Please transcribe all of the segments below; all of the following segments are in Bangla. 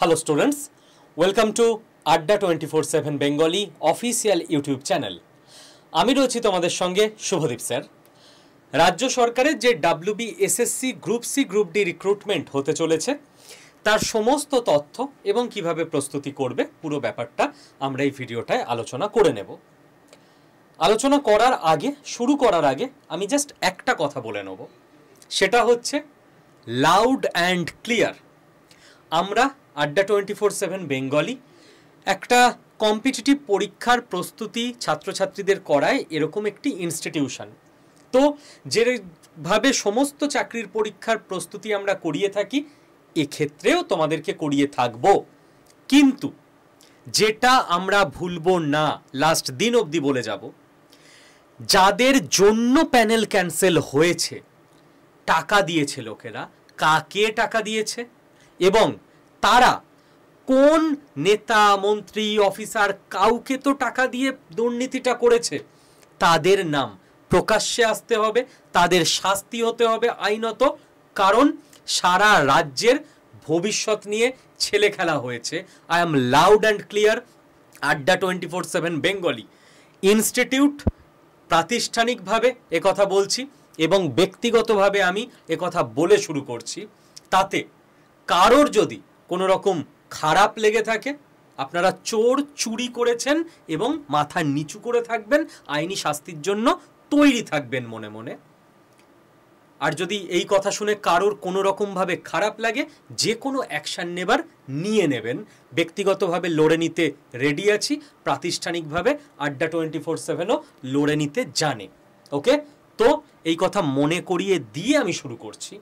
Hello students, welcome to Adda 24/7 Bengali official YouTube channel. আমি রয়েছি তোমাদের সঙ্গে শুভদীপ স্যার। রাজ্য সরকারের যে WBSSC group C group D recruitment হতে চলেছে তার সমস্ত তথ্য এবং কিভাবে প্রস্তুতি করবে পুরো ব্যাপারটা আমরা এই ভিডিওটায় আলোচনা করে নেব। আলোচনা করার আগে শুরু করার আগে আমি জাস্ট একটা কথা বলে নেব, সেটা হচ্ছে লাউড অ্যান্ড ক্লিয়ার। আমরা আড্ডা 24/7 বেঙ্গলি একটা কম্পিটিটিভ পরীক্ষার প্রস্তুতি ছাত্রছাত্রীদের করায় এরকম একটি ইনস্টিটিউশন। তো যেভাবে সমস্ত চাকরির পরীক্ষার প্রস্তুতি আমরা করিয়ে থাকি এক্ষেত্রেও তোমাদেরকে করিয়ে থাকবো, কিন্তু যেটা আমরা ভুলবো না, লাস্ট দিন অবধি বলে যাব, যাদের জন্য প্যানেল ক্যান্সেল হয়েছে টাকা দিয়েছে লোকেরা, কাকে টাকা দিয়েছে এবং তারা কোন নেতা মন্ত্রী অফিসার কাউকে তো টাকা দিয়ে দুর্নীতিটা করেছে, তাদের নাম প্রকাশ্যে আসতে হবে, তাদের শাস্তি হতে হবে আইনত। কারণ সারা রাজ্যের ভবিষ্যৎ নিয়ে ছেলে খেলা হয়েছে। I am loud and clear. আড্ডা 24/7 বেঙ্গলি ইনস্টিটিউট প্রাতিষ্ঠানিকভাবে একথা বলছি এবং ব্যক্তিগতভাবে আমি একথা বলে শুরু করছি। তাতে কারোর যদি কোনো রকম খারাপ লেগে থাকে, আপনারা চোর চুরি করেছেন এবং মাথা নিচু করে থাকবেন, আইনি শাস্তির জন্য তৈরি থাকবেন মনে মনে। আর যদি এই কথা শুনে কারোর কোনো রকমভাবে খারাপ লাগে, যে কোনো অ্যাকশান নেবার নিয়ে নেবেন। ব্যক্তিগতভাবে লড়ে নিতে রেডি আছি, প্রাতিষ্ঠানিকভাবে আড্ডা 24/7ও লড়ে নিতে জানে। ওকে, তো এই কথা মনে করিয়ে দিয়ে আমি শুরু করছি,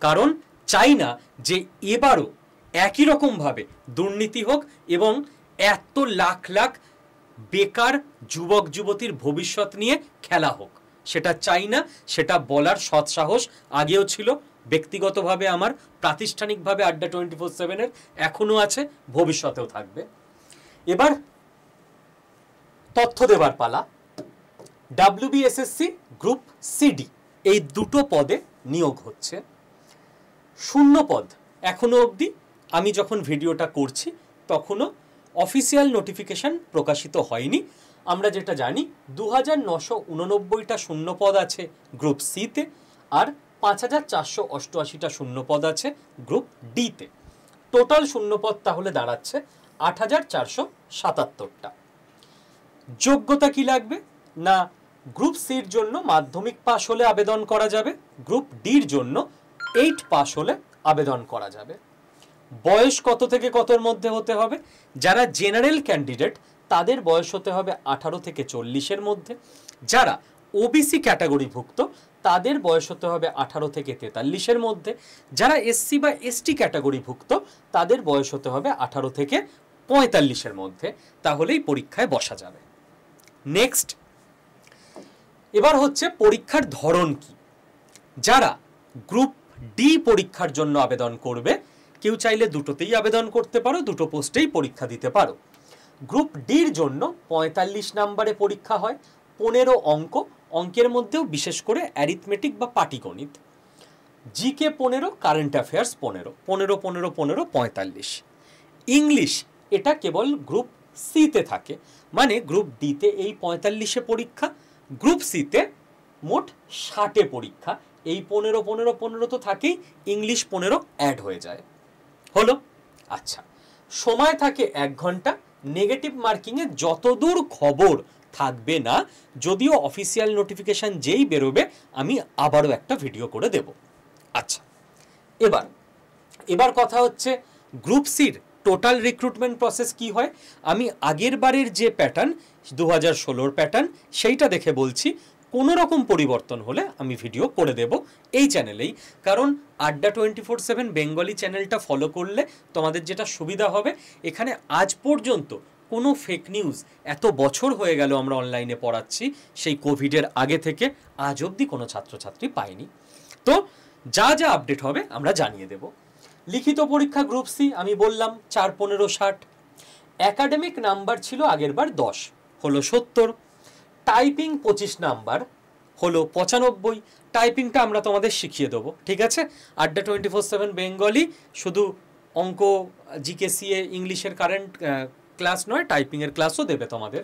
কারণ চাই না যে এবারও একই রকমভাবে দুর্নীতি হোক এবং এত লাখ লাখ বেকার যুবক যুবতীর ভবিষ্যৎ নিয়ে খেলা হোক, সেটা চাই না। সেটা বলার সৎসাহস আগেও ছিল, ব্যক্তিগতভাবে আমার, প্রাতিষ্ঠানিকভাবে আড্ডা 24/7-এর এখনও আছে, ভবিষ্যতেও থাকবে। এবার তথ্য দেবার পালা। WBSSC গ্রুপ সিডি এই দুটো পদে নিয়োগ হচ্ছে। শূন্য পদ এখনো অবধি আমি যখন ভিডিওটা করছি তখনও অফিসিয়াল নোটিফিকেশন প্রকাশিত হয়নি। আমরা যেটা জানি 2989টা শূন্য পদ আছে গ্রুপ সিতে আর 5488টা শূন্য পদ আছে গ্রুপ ডিতে। টোটাল শূন্য পদ তাহলে দাঁড়াচ্ছে 8477টা। যোগ্যতা কি লাগবে না, গ্রুপ সির জন্য মাধ্যমিক পাশ হলে আবেদন করা যাবে, গ্রুপ ডির জন্য 8 পাস হলে আবেদন করা যাবে। বয়স কত থেকে কতর মধ্যে হতে হবে? যারা জেনারেল ক্যান্ডিডেট তাদের বয়স হতে হবে 18 থেকে 40-এর মধ্যে। যারা ওবিসি ক্যাটাগরিভুক্ত তাদের বয়স হতে হবে 18 থেকে 43-এর মধ্যে। যারা এসসি বা এসটি ক্যাটাগরিভুক্ত তাদের বয়স হতে হবে 18 থেকে 45-এর মধ্যে, তাহলেই পরীক্ষায় বসা যাবে। নেক্সট, এবার হচ্ছে পরীক্ষার ধরন কি। যারা গ্রুপ ডি পরীক্ষার জন্য আবেদন করবে, কেউ চাইলে দুটোতেই আবেদন করতে পারো, দুটো পোস্টেই পরীক্ষা দিতে পারো। গ্রুপ ডির জন্য 45 নম্বরে পরীক্ষা হয়, 15 অঙ্ক, অঙ্কের মধ্যেও বিশেষ করে অ্যারিথমেটিক বা পাটিগণিত, জিকে 15, কারেন্ট অ্যাফেয়ার্স 15, 15 15 15 45। ইংলিশ এটা কেবল গ্রুপ সিতে থাকে, মানে গ্রুপ ডিতে এই 45-এ পরীক্ষা, গ্রুপ সিতে মোট 60-এ পরীক্ষা। এই 15 15 15 তো থাকেই, ইংলিশ 15 অ্যাড হয়ে যায়। হলো? আচ্ছা, সময় থাকে 1 ঘন্টা। নেগেটিভ মার্কিংয়ে যতদূর খবর থাকবে না, যদিও অফিসিয়াল নোটিফিকেশান যেই বেরোবে আমি আবারও একটা ভিডিও করে দেব। আচ্ছা, এবার কথা হচ্ছে গ্রুপ সির টোটাল রিক্রুটমেন্ট প্রসেস কি হয়। আমি আগের বারের যে প্যাটার্ন 2016-র প্যাটার্ন সেইটা দেখে বলছি, কোনো রকম পরিবর্তন হলে আমি ভিডিও করে দেব এই চ্যানেলেই। কারণ আড্ডা 24/7 বেঙ্গলি চ্যানেলটা ফলো করলে তোমাদের যেটা সুবিধা হবে, এখানে আজ পর্যন্ত কোনো ফেক নিউজ, এত বছর হয়ে গেল আমরা অনলাইনে পড়াচ্ছি, সেই কোভিডের আগে থেকে আজ অবধি কোনো ছাত্রছাত্রী পায়নি। তো যা যা আপডেট হবে আমরা জানিয়ে দেব। লিখিত পরীক্ষা গ্রুপ সি আমি বললাম 4 15 60। একাডেমিক নাম্বার ছিল আগের বার 10, হলো 70। টাইপিং 25 নাম্বার, হলো 95। টাইপিংটা আমরা তোমাদের শিখিয়ে দেবো, ঠিক আছে? আড্ডা 24/7 বেঙ্গলি শুধু অঙ্ক, জিকেসিএ, ইংলিশের কারেন্ট ক্লাস নয়, টাইপিংয়ের ক্লাসও দেবে তোমাদের।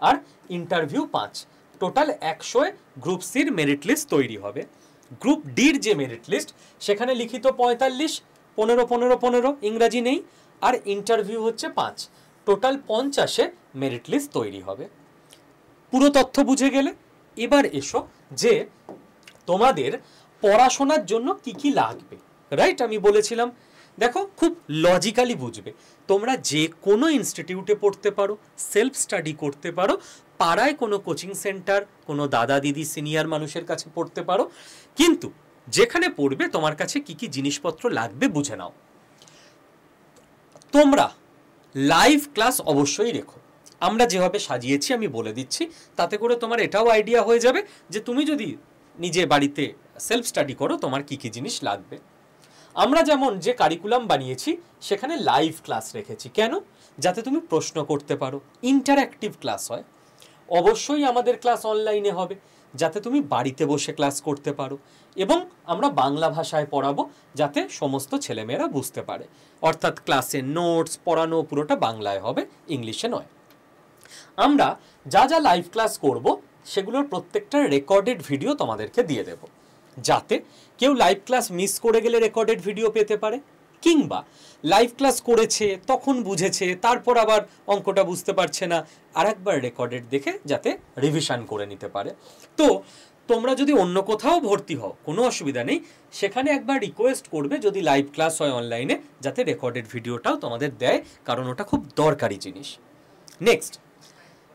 আর ইন্টারভিউ 5, টোটাল 100 গ্রুপ সির মেরিট লিস্ট তৈরি হবে। গ্রুপ ডির যে মেরিট লিস্ট সেখানে লিখিত 45, 15 15 15, ইংরাজি নেই, আর ইন্টারভিউ হচ্ছে 5, টোটাল 50-এ মেরিট লিস্ট তৈরি হবে। পুরো তথ্য বুঝে গেলে এবার এসো যে তোমাদের পড়াশোনার জন্য কি কি লাগবে, রাইট? আমি বলেছিলাম দেখো খুব লজিক্যালি বুঝবে। তোমরা যে কোনো ইনস্টিটিউটে পড়তে পারো, সেলফ স্টাডি করতে পারো, পাড়ায় কোনো কোচিং সেন্টার, কোনো দাদা দিদি সিনিয়র মানুষের কাছে পড়তে পারো, কিন্তু যেখানে পড়বে তোমার কাছে কি কি জিনিসপত্র লাগবে বুঝে নাও। তোমরা লাইভ ক্লাস অবশ্যই রেখো, আমরা যেভাবে সাজিয়েছি আমি বলে দিচ্ছি, তাতে করে তোমার এটাও আইডিয়া হয়ে যাবে যে তুমি যদি নিজে বাড়িতে সেলফ স্টাডি করো তোমার কি কি জিনিস লাগবে। আমরা যেমন যে কারিকুলাম বানিয়েছি সেখানে লাইভ ক্লাস রেখেছি, কেন? যাতে তুমি প্রশ্ন করতে পারো, ইন্টারঅ্যাক্টিভ ক্লাস হয়। অবশ্যই আমাদের ক্লাস অনলাইনে হবে, যাতে তুমি বাড়িতে বসে ক্লাস করতে পারো, এবং আমরা বাংলা ভাষায় পড়াবো যাতে সমস্ত ছেলেমেয়েরা বুঝতে পারে, অর্থাৎ ক্লাসের নোটস পড়ানো পুরোটা বাংলায় হবে, ইংলিশে নয়। আমরা যা যা লাইভ ক্লাস করব সেগুলোর প্রত্যেকটা রেকর্ডেড ভিডিও তোমাদেরকে দিয়ে দেব, যাতে কেউ লাইভ ক্লাস মিস করে গেলে রেকর্ডেড ভিডিও পেতে পারে, কিংবা লাইভ ক্লাস করেছে তখন বুঝেছে তারপর আবার অঙ্কটা বুঝতে পারছে না, আরেকবার রেকর্ডেড দেখে যাতে রিভিশন করে নিতে পারে। তো তোমরা যদি অন্য কোথাও ভর্তি হও কোনো অসুবিধা নেই, সেখানে একবার রিকোয়েস্ট করবে যদি লাইভ ক্লাস হয় অনলাইনে যাতে রেকর্ডেড ভিডিওটাও তোমাদের দেয়, কারণ ওটা খুব দরকারি জিনিস।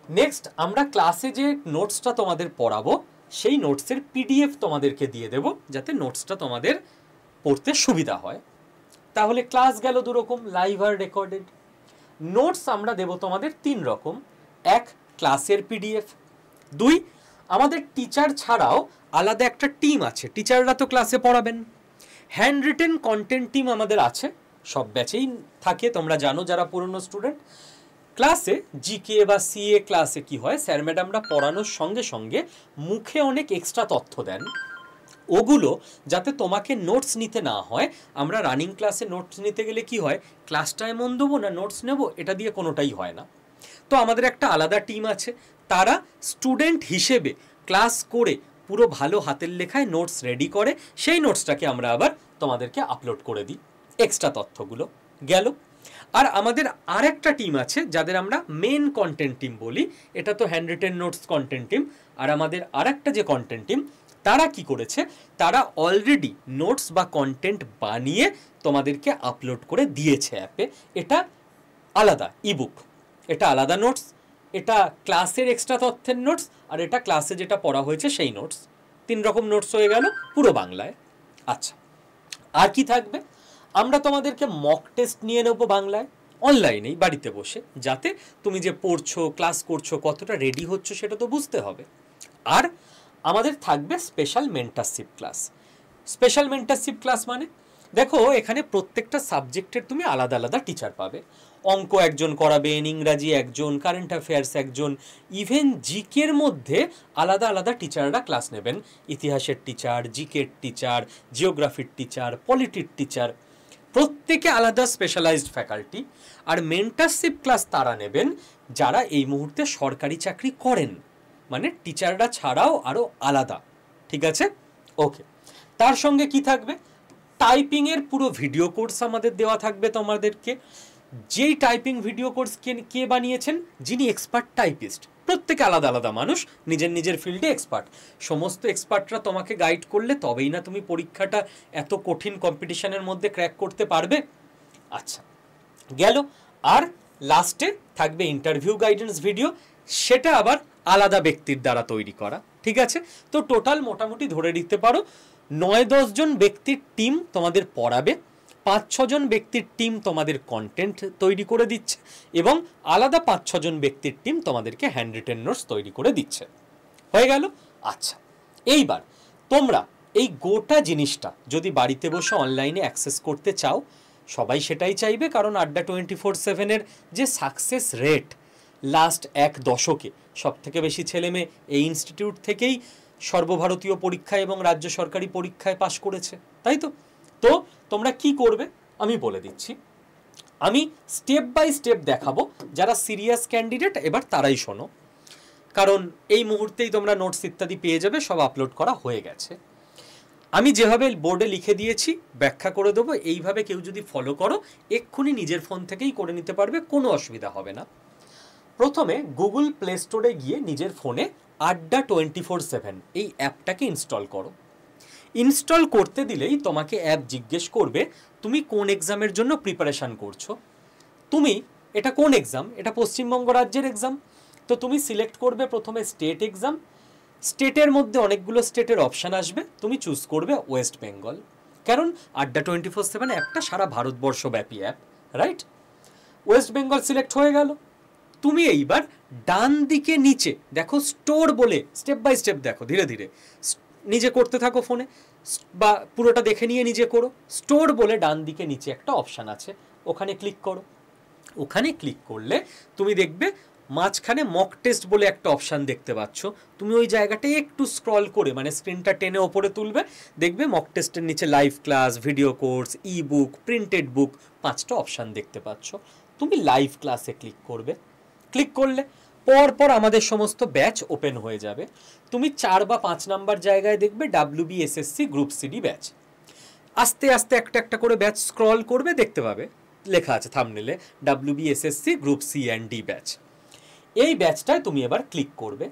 নেক্সট আমরা ক্লাসে যে নোটসটা তোমাদের পড়াবো সেই নোটসের পিডিএফ তোমাদেরকে দিয়ে দেব, যাতে নোটসটা তোমাদের পড়তে সুবিধা হয়। তাহলে ক্লাস গেল দুরকম, লাইভ আর রেকর্ডেড। নোটস আমরা দেব তোমাদের 3 রকম, 1 ক্লাসের পিডিএফ, 2 আমাদের টিচার ছাড়াও আলাদা একটা টিম আছে, টিচাররা তো ক্লাসে পড়াবেন, হ্যান্ড রিটেন কন্টেন্ট টিম আমাদের আছে, সব ব্যাচেই থাকে, তোমরা জানো যারা পুরনো স্টুডেন্ট। ক্লাসে জিকে বা সিএ ক্লাসে কি হয়, স্যার ম্যাডামরা পড়ানোর সঙ্গে সঙ্গে মুখে অনেক এক্সট্রা তথ্য দেন, ওগুলো যাতে তোমাকে নোটস নিতে না হয়। আমরা রানিং ক্লাসে নোটস নিতে গেলে কি হয়, ক্লাসটা এমন দেবো না নোটস নেব, এটা দিয়ে কোনোটাই হয় না। তো আমাদের একটা আলাদা টিম আছে, তারা স্টুডেন্ট হিসেবে ক্লাস করে পুরো ভালো হাতের লেখায় নোটস রেডি করে, সেই নোটসটাকে আমরা আবার তোমাদেরকে আপলোড করে দিই, এক্সট্রা তথ্যগুলো গেল। আর আমাদের আরেকটা টিম আছে যাদের আমরা মেন কন্টেন্ট টিম বলি, এটা তো handwritten notes content team. আর আমাদের আরেকটা যে কন্টেন্ট টিম, তারা কি করেছে, তারা অলরেডি নোটস বা কন্টেন্ট বানিয়ে তোমাদেরকে আপলোড করে দিয়েছে অ্যাপে। এটা আলাদা ইবুক, এটা আলাদা নোটস, এটা ক্লাসের এক্সট্রা তথ্যের নোটস, আর এটা ক্লাসে যেটা পড়া হয়েছে সেই নোটস। 3 রকম নোটস হয়ে গেল পুরো বাংলায়। আচ্ছা, আর কি থাকবে, আমরা তোমাদেরকে মক টেস্ট নিয়ে নেব বাংলায়, অনলাইনেই বাড়িতে বসে, যাতে তুমি যে পড়ছো ক্লাস করছো কতটা রেডি হচ্ছ সেটা তো বুঝতে হবে। আর আমাদের থাকবে special mentorship class. Special mentorship class মানে দেখো এখানে প্রত্যেকটা সাবজেক্টের তুমি আলাদা আলাদা টিচার পাবে, অঙ্ক একজন করাবেন, ইংরাজি একজন, কারেন্ট অ্যাফেয়ার্স একজন, ইভেন জিকের মধ্যে আলাদা আলাদা টিচাররা ক্লাস নেবেন, ইতিহাসের টিচার, জিকের টিচার, জিওগ্রাফির টিচার, পলিটির টিচার, প্রত্যেকে আলাদা স্পেশালাইজড ফ্যাকাল্টি। আর মেন্টারশিপ ক্লাস তারা নেবেন যারা এই মুহূর্তে সরকারি চাকরি করেন, মানে টিচাররা ছাড়াও আরও আলাদা, ঠিক আছে? ওকে, তার সঙ্গে কি থাকবে, টাইপিংয়ের পুরো ভিডিও কোর্স আমাদের দেওয়া থাকবে তোমাদেরকে। যেই টাইপিং ভিডিও কোর্স কে বানিয়েছেন, যিনি এক্সপার্ট টাইপিস্ট, প্রত্যেকে আলাদা আলাদা মানুষ, নিজের নিজের ফিল্ডে এক্সপার্ট। সমস্ত এক্সপার্টরা তোমাকে গাইড করলে তবেই না তুমি পরীক্ষাটা এত কঠিন কম্পিটিশনের মধ্যে ক্র্যাক করতে পারবে। আচ্ছা গেল, আর লাস্টে থাকবে ইন্টারভিউ গাইডেন্স ভিডিও, সেটা আবার আলাদা ব্যক্তির দ্বারা তৈরি করা, ঠিক আছে? তো টোটাল মোটামুটি ধরে নিতে পারো 9-10 জন ব্যক্তির টিম তোমাদের পড়াবে, 5-6 জন ব্যক্তির টিম তোমাদের কন্টেন্ট তৈরি করে দিচ্ছে, এবং আলাদা 5-6 জন ব্যক্তির টিম তোমাদেরকে হ্যান্ড রিটেন নোটস তৈরি করে দিচ্ছে। হয়ে গেল? আচ্ছা, এইবার তোমরা এই গোটা জিনিসটা যদি বাড়িতে বসে অনলাইনে অ্যাক্সেস করতে চাও, সবাই সেটাই চাইবে, কারণ আড্ডা 24/7-এর যে সাকসেস রেট লাস্ট 1 দশকে, সব থেকে বেশি ছেলেমেয়ে এই ইনস্টিটিউট থেকেই সর্বভারতীয় পরীক্ষায় এবং রাজ্য সরকারি পরীক্ষায় পাশ করেছে, তাই তো? তো তোমরা কি করবে আমি বলে দিচ্ছি। আমি স্টেপ বাই স্টেপ দেখাবো, যারা সিরিয়াস ক্যান্ডিডেট এবার তারাই শোনো, কারণ এই মুহূর্তেই তোমরা নোটস ইত্যাদি পেয়ে যাবে, সব আপলোড করা হয়ে গেছে। আমি যেভাবে বোর্ডে লিখে দিয়েছি ব্যাখ্যা করে দেবো, এইভাবে কেউ যদি ফলো করো এক্ষুনি নিজের ফোন থেকেই করে নিতে পারবে, কোনো অসুবিধা হবে না। প্রথমে গুগল প্লে স্টোরে গিয়ে নিজের ফোনে আড্ডা 24/7 এই অ্যাপটাকে ইনস্টল করো। ইনস্টল করতে দিলেই তোমাকে অ্যাপ জিজ্ঞেস করবে তুমি কোন এক্সামের জন্য প্রিপারেশান করছো। তুমি এটা কোন এক্সাম, এটা পশ্চিমবঙ্গ রাজ্যের এক্সাম, তো তুমি সিলেক্ট করবে প্রথমে স্টেট এক্সাম। স্টেটের মধ্যে অনেকগুলো স্টেটের অপশান আসবে, তুমি চুজ করবে ওয়েস্ট বেঙ্গল, কারণ আড্ডা 24/7 অ্যাপটা সারা ভারতবর্ষব্যাপী app, right? West Bengal select হয়ে গেল। তুমি এইবার ডান দিকে নিচে দেখো স্টোর বলে, স্টেপ বাই স্টেপ দেখো, ধীরে ধীরে নিজে করতে থাকো ফোনে, বা পুরোটা দেখে নিয়ে নিজে করো। স্টোর বলে ডান দিকে নিচে একটা অপশান আছে, ওখানে ক্লিক করো। ওখানে ক্লিক করলে তুমি দেখবে মাঝখানে মক টেস্ট বলে একটা অপশান দেখতে পাচ্ছ। তুমি ওই জায়গাটায় একটু স্ক্রল করে, মানে স্ক্রিনটা টেনে ওপরে তুলবে, দেখবে মক টেস্টের নিচে লাইভ ক্লাস, ভিডিও কোর্স, ই বুক, প্রিন্টেড বুক, 5টা অপশান দেখতে পাচ্ছ। তুমি লাইভ ক্লাসে ক্লিক করবে। ক্লিক করলে পরপর আমাদের সমস্ত ব্যাচ ওপেন হয়ে যাবে। তুমি 4 বা 5 নাম্বার জায়গায় দেখবে WBSSC গ্রুপ সিডি ব্যাচ। আস্তে আস্তে একটা একটা করে ব্যাচ স্ক্রল করবে, দেখতে পাবে লেখা আছে থাম্বনেলে WBSSC group C and D batch. এই ব্যাচটায় তুমি এবার ক্লিক করবে।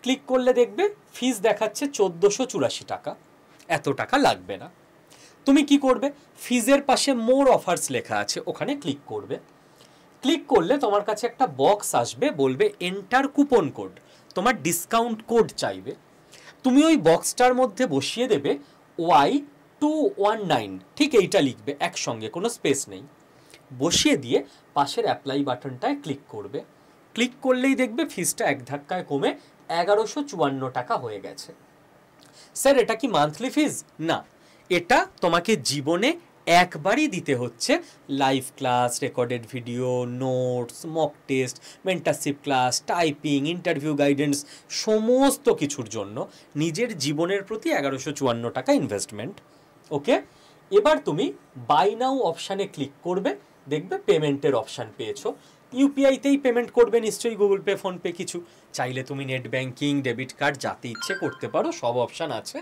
ক্লিক করলে দেখবে ফিস দেখাচ্ছে 1484 টাকা, এত টাকা লাগবে না। তুমি কি করবে, ফিজের পাশে মোর অফার্স লেখা আছে, ওখানে ক্লিক করবে। ক্লিক করলে তোমার কাছে একটা বক্স আসবে, বলবে এন্টার কুপন কোড, তোমার ডিসকাউন্ট কোড চাইবে। তুমি ওই বক্সটার মধ্যে বসিয়ে দেবে Y219, ঠিক এইটা লিখবে একসঙ্গে, কোনো স্পেস নেই। বসিয়ে দিয়ে পাশের অ্যাপ্লাই বাটনটায় ক্লিক করবে। ক্লিক করলেই দেখবে ফিসটা এক ধাক্কায় কমে 1154 টাকা হয়ে গেছে। স্যার এটা কি মান্থলি ফিজ? না, এটা তোমাকে জীবনে একবারই দিতে হচ্ছে। Live class, recorded video, notes, mock test, mentorship class, typing, interview guidance, সমস্ত কিছুর জন্য নিজের জীবনের প্রতি 1154 টাকা ইনভেস্টমেন্ট। ওকে, এবার তুমি বাই নাও অপশানে ক্লিক করবে, দেখবে পেমেন্টের অপশান পেয়েছো। ইউপিআইতেই পেমেন্ট করবে নিশ্চয়ই, গুগল পে, ফোনপে কিছু, চাইলে তুমি নেট ব্যাঙ্কিং, ডেবিট কার্ড, যাতে ইচ্ছে করতে পারো, সব অপশান আছে।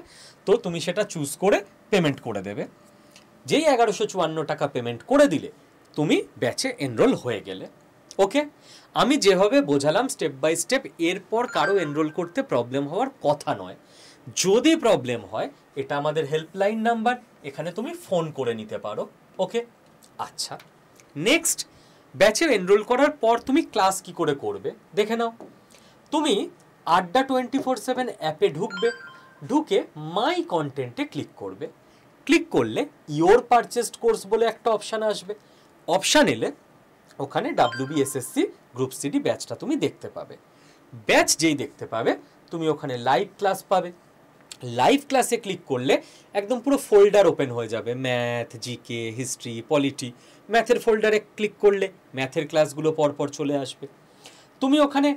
তো তুমি সেটা চুজ করে পেমেন্ট করে দেবে। যেই 1154 টাকা পেমেন্ট করে দিলে তুমি ব্যাচে এনরোল হয়ে গেলে। ওকে, আমি যেভাবে বোঝালাম স্টেপ বাই স্টেপ, এরপর কারো এনরোল করতে প্রবলেম হওয়ার কথা নয়। যদি প্রবলেম হয়, এটা আমাদের হেল্পলাইন নাম্বার, এখানে তুমি ফোন করে নিতে পারো। ওকে, আচ্ছা, নেক্সট, ব্যাচে এনরোল করার পর তুমি ক্লাস কি করে করবে দেখে নাও। তুমি আড্ডা 24/7 অ্যাপে ঢুকবে, ঢুকে মাই কন্টেন্টে ক্লিক করবে। ক্লিক করলে ইয়োর পারচেসড কোর্স বলে একটা অপশান আসবে। অপশান এলে ওখানে WBSSC গ্রুপ সিডি ব্যাচটা তুমি দেখতে পাবে। ব্যাচ যেই দেখতে পাবে, তুমি ওখানে লাইভ ক্লাস পাবে। লাইভ ক্লাসে ক্লিক করলে একদম পুরো ফোল্ডার ওপেন হয়ে যাবে, ম্যাথ, জিকে, হিস্ট্রি, পলিটি। ম্যাথের ফোল্ডারে ক্লিক করলে ম্যাথের ক্লাসগুলো পরপর চলে আসবে। তুমি ওখানে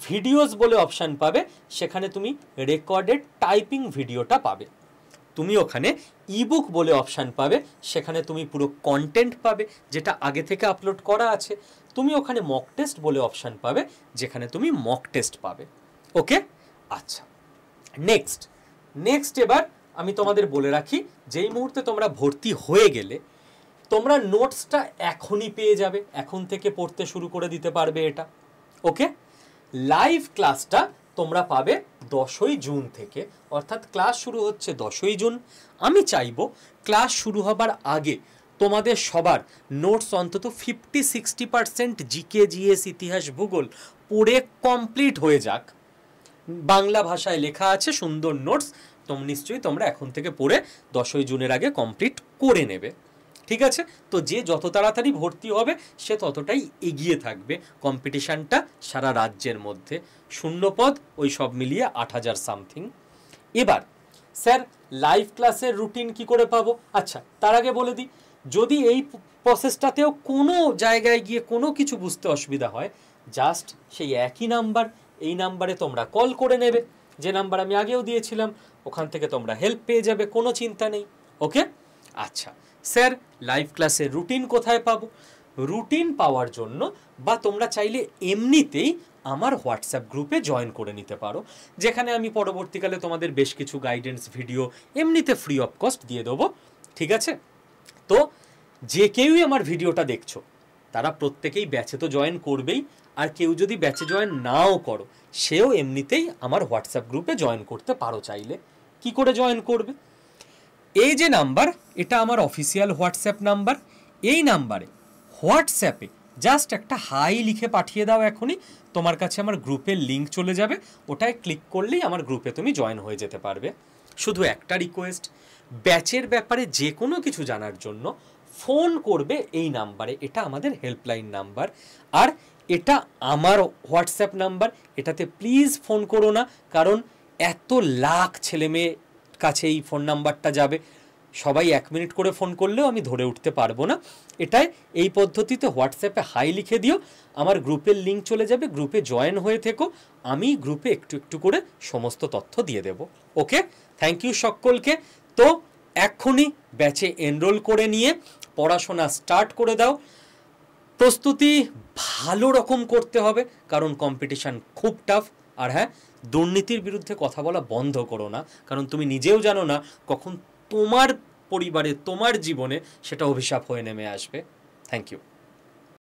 ভিডিওস বলে অপশান পাবে, সেখানে তুমি রেকর্ডেড টাইপিং ভিডিওটা পাবে। তুমি ওখানে ইবুক বলে অপশান পাবে, সেখানে তুমি পুরো কন্টেন্ট পাবে যেটা আগে থেকে আপলোড করা আছে। তুমি ওখানে মক টেস্ট বলে অপশান পাবে, যেখানে তুমি মক টেস্ট পাবে। ওকে, আচ্ছা, নেক্সট এবার আমি তোমাদের বলে রাখি, যেই মুহূর্তে তোমরা ভর্তি হয়ে গেলে তোমরা নোটসটা এখনই পেয়ে যাবে, এখন থেকে পড়তে শুরু করে দিতে পারবে এটা। ওকে, লাইভ ক্লাসটা তোমরা পাবে 10ই জুন থেকে, অর্থাৎ ক্লাস শুরু হচ্ছে 10ই জুন। আমি চাইবো ক্লাস শুরু হবার আগে তোমাদের সবার নোটস অন্তত 50-60% জিকে, জিএস, ইতিহাস, ভূগোল পড়ে কমপ্লিট হয়ে যাক। বাংলা ভাষায় লেখা আছে সুন্দর নোটস, নিশ্চয়ই তোমরা এখন থেকে পড়ে 10ই জুনের আগে কমপ্লিট করে নেবে। ঠিক আছে, তো যে যত তাড়াতাড়ি ভর্তি হবে সে ততটাই এগিয়ে থাকবে কম্পিটিশানটা সারা রাজ্যের মধ্যে। শূন্যপদ ওই সব মিলিয়ে 8000 সামথিং। এবার স্যার লাইভ ক্লাসের রুটিন কি করে পাবো? আচ্ছা, তার আগে বলে দিই, যদি এই প্রসেসটাতেও কোনো জায়গায় গিয়ে কোনো কিছু বুঝতে অসুবিধা হয়, জাস্ট সেই একই নাম্বার, এই নাম্বারে তোমরা কল করে নেবে, যে নাম্বার আমি আগেও দিয়েছিলাম, ওখান থেকে তোমরা হেল্প পেয়ে যাবে, কোনো চিন্তা নেই। ওকে, আচ্ছা স্যার লাইভ ক্লাসের রুটিন কোথায় পাবো? রুটিন পাওয়ার জন্য, বা তোমরা চাইলে এমনিতেই আমার হোয়াটসঅ্যাপ গ্রুপে জয়েন করে নিতে পারো, যেখানে আমি পরবর্তীকালে তোমাদের বেশ কিছু গাইডেন্স ভিডিও এমনিতে ফ্রি অফ কস্ট দিয়ে দেবো। ঠিক আছে? তো যে কেউই আমার ভিডিওটা দেখছো তারা প্রত্যেকেই ব্যাচে তো জয়েন করবেই, আর কেউ যদি ব্যাচে জয়েন নাও করো সেও এমনিতেই আমার হোয়াটসঅ্যাপ গ্রুপে জয়েন করতে পারো চাইলে। কি করে জয়েন করবে? এই যে নাম্বার, এটা আমার অফিসিয়াল হোয়াটসঅ্যাপ নাম্বার। এই নাম্বারে হোয়াটসঅ্যাপে জাস্ট একটা হাই লিখে পাঠিয়ে দাও, এখনই তোমার কাছে আমার গ্রুপের লিঙ্ক চলে যাবে, ওটায় ক্লিক করলেই আমার গ্রুপে তুমি জয়েন হয়ে যেতে পারবে। শুধু একটা রিকোয়েস্ট, ব্যাচের ব্যাপারে যে কোনো কিছু জানার জন্য ফোন করবে এই নাম্বারে, এটা আমাদের হেল্পলাইন নাম্বার, আর এটা আমার হোয়াটসঅ্যাপ নাম্বার। এটাতে প্লিজ ফোন করো না, কারণ এত লাখ ছেলে মেয়ে কাছে এই ফোন নাম্বারটা যাবে, সবাই 1 মিনিট করে ফোন করলেও আমি ধরে উঠতে পারবো না। এটাই এই পদ্ধতিতে হোয়াটসঅ্যাপে হাই লিখে দিও, আমার গ্রুপের লিঙ্ক চলে যাবে, গ্রুপে জয়েন হয়ে থেকো, আমি গ্রুপে একটু একটু করে সমস্ত তথ্য দিয়ে দেব। ওকে, থ্যাংক ইউ সকলকে। তো এক্ষুনি ব্যাচে এনরোল করে নিয়ে পড়াশোনা স্টার্ট করে দাও। প্রস্তুতি ভালো রকম করতে হবে, কারণ কম্পিটিশান খুব টাফ। আর হ্যাঁ, দুর্নীতির বিরুদ্ধে কথা বলা বন্ধ করো না, কারণ তুমি নিজেও জানো না কখন তোমার পরিবারে, তোমার জীবনে সেটা অভিশাপ হয়ে নেমে আসবে। Thank you.